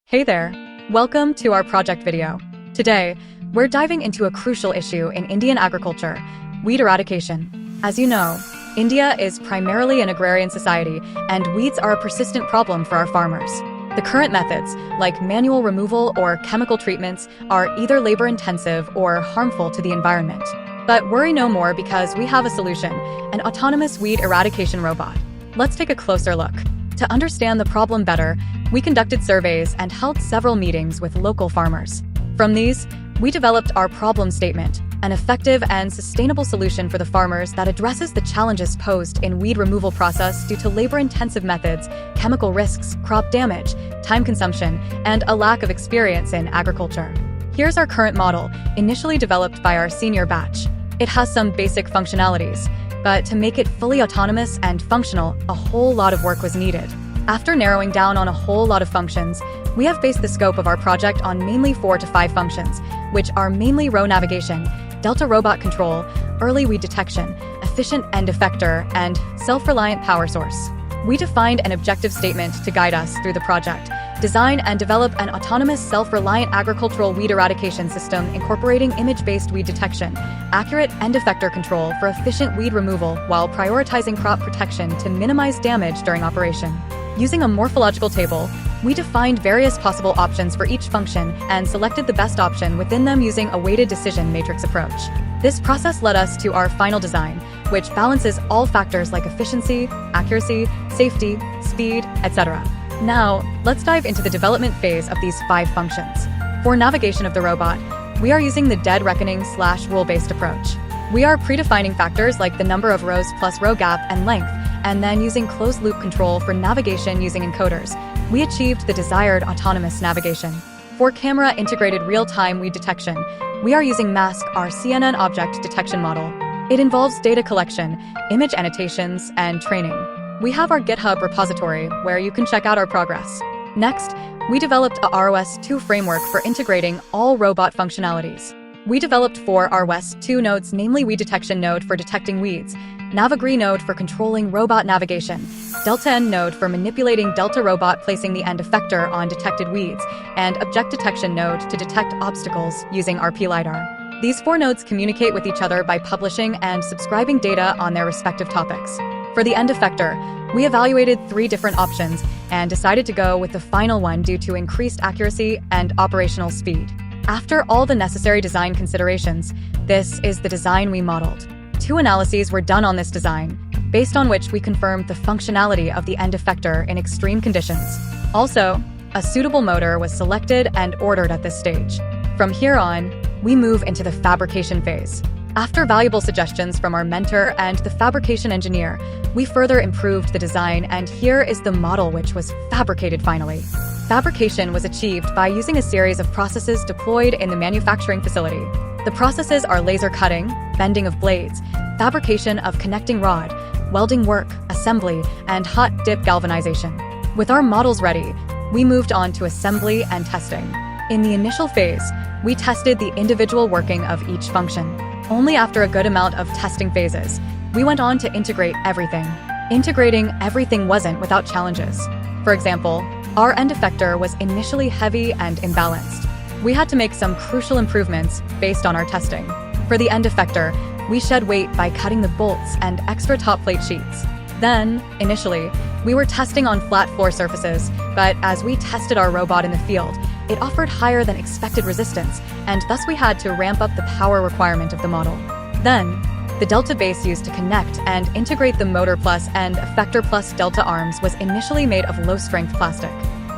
Hey there! Welcome to our project video. Today, we're diving into a crucial issue in Indian agriculture, weed eradication. As you know, India is primarily an agrarian society, and weeds are a persistent problem for our farmers. The current methods, like manual removal or chemical treatments, are either labor-intensive or harmful to the environment. But worry no more, because we have a solution: an autonomous weed eradication robot. Let's take a closer look. To understand the problem better, we conducted surveys and held several meetings with local farmers. From these, we developed our problem statement, an effective and sustainable solution for the farmers that addresses the challenges posed in weed removal process due to labor-intensive methods, chemical risks, crop damage, time consumption, and a lack of experience in agriculture. Here's our current model, initially developed by our senior batch. It has some basic functionalities, but to make it fully autonomous and functional, a whole lot of work was needed. After narrowing down on a whole lot of functions, we have based the scope of our project on mainly 4 to 5 functions, which are mainly row navigation, delta robot control, early weed detection, efficient end effector, and self-reliant power source. We defined an objective statement to guide us through the project: design and develop an autonomous self-reliant agricultural weed eradication system incorporating image-based weed detection, accurate end effector control for efficient weed removal while prioritizing crop protection to minimize damage during operation. Using a morphological table, we defined various possible options for each function and selected the best option within them using a weighted decision matrix approach. This process led us to our final design, which balances all factors like efficiency, accuracy, safety, speed, etc. Now, let's dive into the development phase of these 5 functions. For navigation of the robot, we are using the dead reckoning/rule-based approach. We are predefining factors like the number of rows plus row gap and length, and then using closed-loop control for navigation using encoders. We achieved the desired autonomous navigation. For camera integrated real-time weed detection, we are using MASK, our CNN object detection model. It involves data collection, image annotations, and training. We have our GitHub repository where you can check out our progress. Next, we developed a ROS2 framework for integrating all robot functionalities. We developed 4 ROS2 nodes, namely weed detection node for detecting weeds, Navigree node for controlling robot navigation, Delta N node for manipulating Delta robot placing the end effector on detected weeds, and Object detection node to detect obstacles using RP LiDAR. These 4 nodes communicate with each other by publishing and subscribing data on their respective topics. For the end effector, we evaluated 3 different options and decided to go with the final one due to increased accuracy and operational speed. After all the necessary design considerations, this is the design we modeled. 2 analyses were done on this design, based on which we confirmed the functionality of the end effector in extreme conditions. Also, a suitable motor was selected and ordered at this stage. From here on, we move into the fabrication phase. After valuable suggestions from our mentor and the fabrication engineer, we further improved the design, and here is the model which was fabricated finally. Fabrication was achieved by using a series of processes deployed in the manufacturing facility. The processes are laser cutting, bending of blades, fabrication of connecting rod, welding work, assembly, and hot dip galvanization. With our models ready, we moved on to assembly and testing. In the initial phase, we tested the individual working of each function. Only after a good amount of testing phases, we went on to integrate everything. Integrating everything wasn't without challenges. For example, our end effector was initially heavy and imbalanced. We had to make some crucial improvements based on our testing. For the end effector, we shed weight by cutting the bolts and extra top plate sheets. Then, initially, we were testing on flat floor surfaces, but as we tested our robot in the field, it offered higher than expected resistance, and thus we had to ramp up the power requirement of the model. Then, the Delta base used to connect and integrate the motor plus and effector plus Delta arms was initially made of low-strength plastic.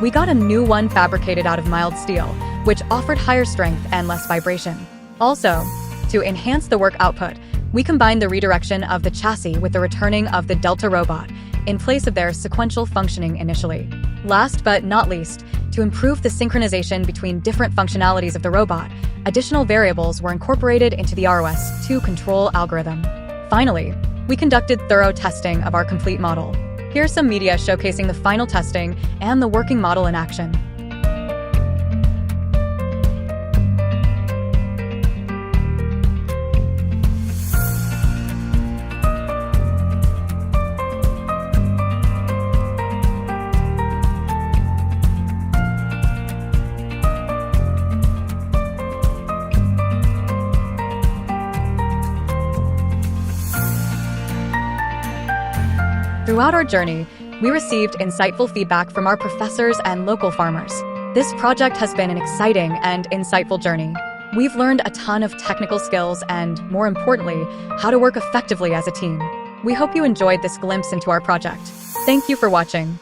We got a new one fabricated out of mild steel, which offered higher strength and less vibration. Also, to enhance the work output, we combined the redirection of the chassis with the returning of the Delta robot, in place of their sequential functioning initially. Last but not least, to improve the synchronization between different functionalities of the robot, additional variables were incorporated into the ROS2 control algorithm. Finally, we conducted thorough testing of our complete model. Here's some media showcasing the final testing and the working model in action. Throughout our journey, we received insightful feedback from our professors and local farmers. This project has been an exciting and insightful journey. We've learned a ton of technical skills and, more importantly, how to work effectively as a team. We hope you enjoyed this glimpse into our project. Thank you for watching.